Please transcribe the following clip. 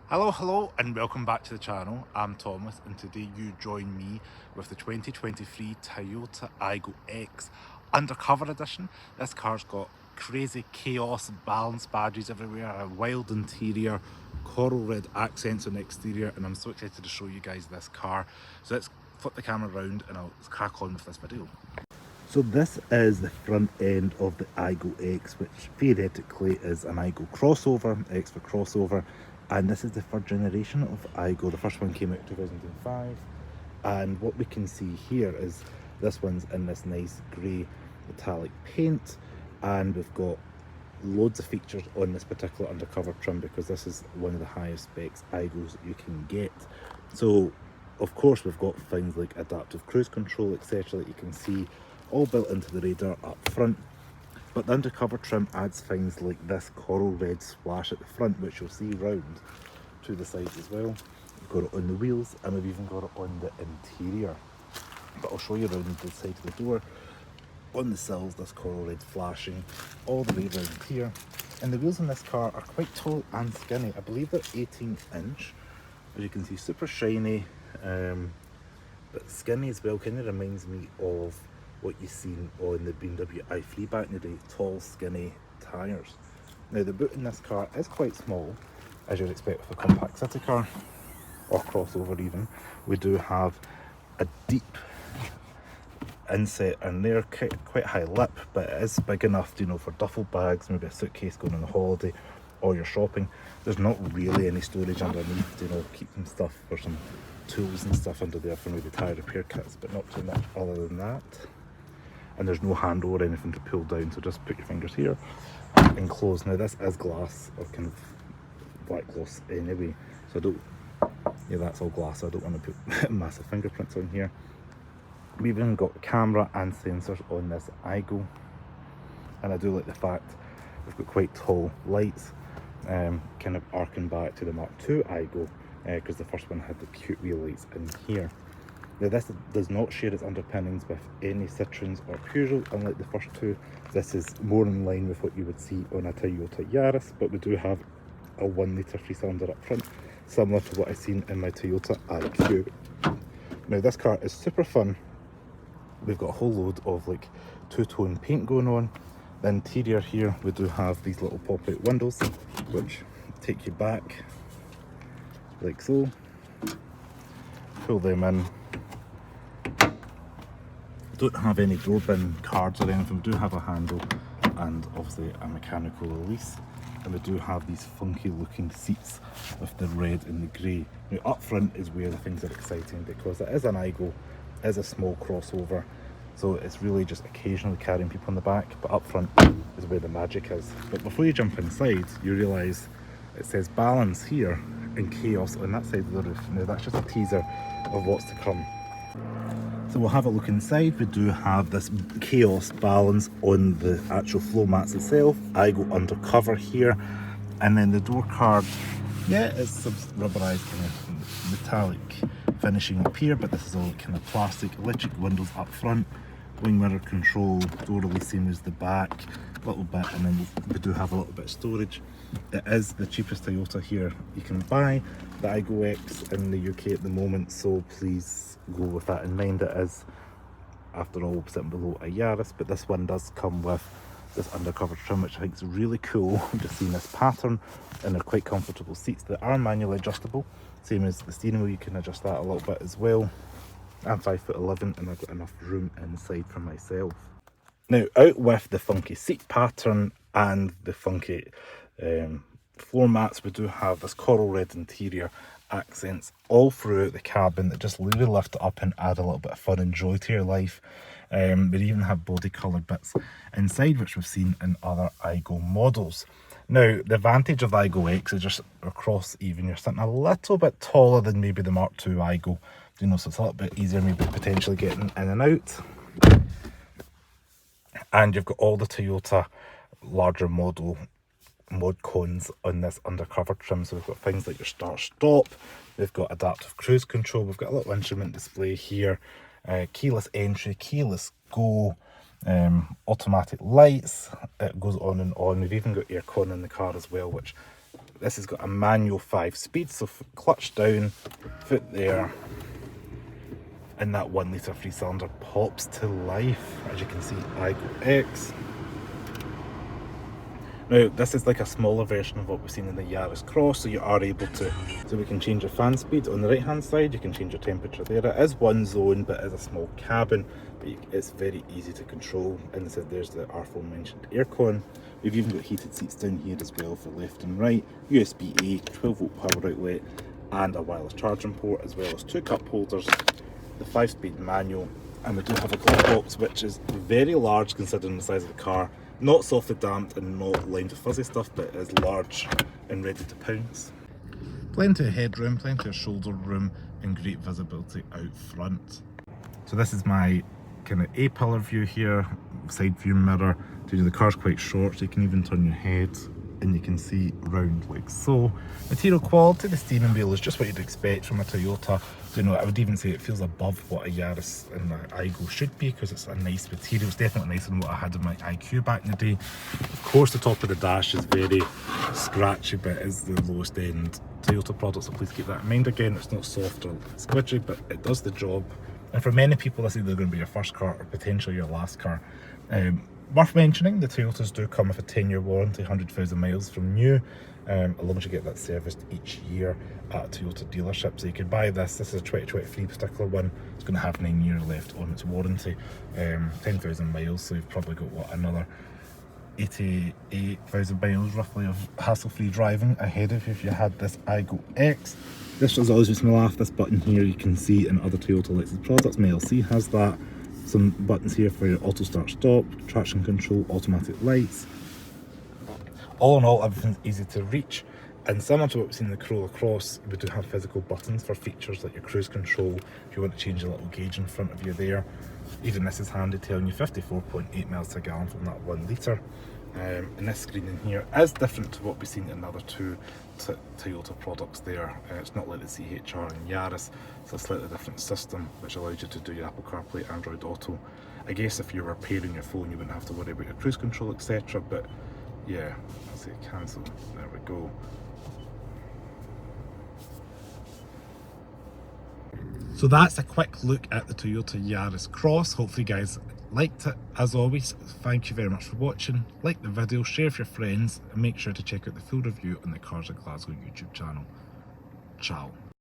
Hello, and welcome back to the channel. I'm Thomas, and today you join me with the 2023 Toyota Aygo X Undercover Edition. This car's got crazy chaos, balance badges everywhere, a wild interior, coral red accents on the exterior, and I'm so excited to show you guys this car. So let's flip the camera around and I'll crack on with this video. So this is the front end of the Aygo X, which theoretically is an Aygo crossover, X for crossover, and this is the third generation of Aygo. The first one came out in 2005, and what we can see here is this one's in this nice grey metallic paint, and we've got loads of features on this particular undercover trim because this is one of the highest specs Aygos that you can get. So of course we've got things like adaptive cruise control, etc., that you can see all built into the radar up front. But the undercover trim adds things like this coral red splash at the front, which you'll see round to the sides as well. We've got it on the wheels, and we've even got it on the interior. But I'll show you around the side of the door. On the sills, this coral red flashing all the way around here. And the wheels on this car are quite tall and skinny. I believe they're 18-inch. As you can see, super shiny, but skinny as well. Kind of reminds me of what you've seen on the BMW i3 back in the day, tall, skinny tyres. Now the boot in this car is quite small, as you'd expect with a compact city car, or crossover even. We do have a deep inset in there, quite high lip, but it is big enough, you know, for duffel bags, maybe a suitcase going on a holiday, or you're shopping. There's not really any storage underneath, you know, keep some stuff for some tools and stuff under there for maybe tyre repair kits, but not too much other than that. And there's no handle or anything to pull down, so just put your fingers here and close. Now this is glass, or kind of black gloss anyway, so I don't, yeah, that's all glass, so I don't want to put massive fingerprints on here. We've even got camera and sensors on this Aygo, and I do like the fact we've got quite tall lights, kind of arcing back to the Mark II Aygo, because the first one had the cute wheel lights in here. Now this does not share its underpinnings with any Citroens or Peugeot, unlike the first two. This is more in line with what you would see on a Toyota Yaris, but we do have a 1 litre 3-cylinder up front, similar to what I've seen in my Toyota Aygo. Now this car is super fun. We've got a whole load of like two-tone paint going on. The interior here, we do have these little pop-out windows, which take you back like so. Pull them in. Don't have any door bin cards or anything. We do have a handle and obviously a mechanical release, and we do have these funky looking seats with the red and the grey. Now up front is where the things are exciting, because it is an Aygo, it is a small crossover, so it's really just occasionally carrying people in the back, but up front is where the magic is. But before you jump inside, you realise it says balance here and chaos on that side of the roof. Now that's just a teaser of what's to come. So we'll have a look inside. We do have this chaos balance on the actual floor mats itself. Aygo Undercover here, and then the door card, yeah, it's some rubberized kind of metallic finishing up here, but this is all kind of plastic. Electric windows up front, wing mirror control, door release same as the back, a little bit, and then we do have a little bit of storage. It is the cheapest Toyota here you can buy, the Aygo X in the UK at the moment, so please go with that in mind. It is, after all, sitting below a Yaris, but this one does come with this undercover trim, which I think is really cool. I'm just seeing this pattern, and they're quite comfortable seats that are manually adjustable, same as the steering wheel. You can adjust that a little bit as well. I'm 5'11", and I've got enough room inside for myself. Now, out with the funky seat pattern and the funky floor mats, we do have this coral red interior accents all throughout the cabin that just really lift it up and add a little bit of fun and joy to your life. We even have body coloured bits inside, which we've seen in other Aygo models. Now, the advantage of the Aygo X is just across even, you're sitting a little bit taller than maybe the Mark II Aygo, you know, so it's a little bit easier maybe potentially getting in and out. And you've got all the Toyota larger model mod cons on this undercover trim. So we've got things like your start stop, we've got adaptive cruise control, we've got a little instrument display here, keyless entry, keyless go, automatic lights, it goes on and on. We've even got aircon in the car as well, which This has got a manual 5 speed, so clutch down, foot there, and that 1 litre 3-cylinder pops to life. As you can see, Aygo X. Now, this is like a smaller version of what we've seen in the Yaris Cross, so you are able to, so we can change your fan speed on the right hand side, you can change your temperature there. It is one zone, but it is a small cabin, but it's very easy to control. And there's the aforementioned aircon. We've even got heated seats down here as well for left and right, USB-A, 12-volt power outlet, and a wireless charging port, as well as 2 cup holders, the 5-speed manual, and we do have a glove box, which is very large considering the size of the car. Not softly damped and not lined with fuzzy stuff, but it is large and ready to pounce. Plenty of headroom, plenty of shoulder room, and great visibility out front. So this is my kind of A-pillar view here, side view mirror. The car's quite short, so you can even turn your head and you can see round like so. Material quality, the steering wheel is just what you'd expect from a Toyota. So, I would even say it feels above what a Yaris and the Aygo should be, because it's a nice material. It's definitely nicer than what I had in my IQ back in the day. Of course, the top of the dash is very scratchy, but it is the lowest end Toyota product, so please keep that in mind. Again, it's not soft or squidgy, but it does the job. And for many people, this is either going to be your first car or potentially your last car. Worth mentioning, the Toyotas do come with a 10-year warranty, 100,000 miles from new, as long as you get that serviced each year at a Toyota dealership. So you could buy this. This is a 2023 particular one. It's going to have 9 years left on its warranty, 10,000 miles. So you've probably got, what, another 88,000 miles roughly of hassle-free driving ahead of you if you had this Aygo X. This always makes me laugh. This button here you can see in other Toyota licensed products. My LC has that. Some buttons here for your auto start stop, traction control, automatic lights. All in all, everything's easy to reach. And similar to what we've seen in the Corolla Cross, we do have physical buttons for features like your cruise control, if you want to change a little gauge in front of you there. Even this is handy, telling you 54.8 miles per gallon from that 1 litre. And this screen in here is different to what we've seen in the other 2 Toyota products there. It's not like the CHR and Yaris. It's a slightly different system which allows you to do your Apple CarPlay, Android Auto. I guess if you were pairing your phone you wouldn't have to worry about your cruise control, etc. But yeah, I'll say cancel. There we go. So that's a quick look at the Toyota Yaris Cross. Hopefully you guys liked it. As always, thank you very much for watching. Like the video, share with your friends, and make sure to check out the full review on the Cars of Glasgow YouTube channel. Ciao.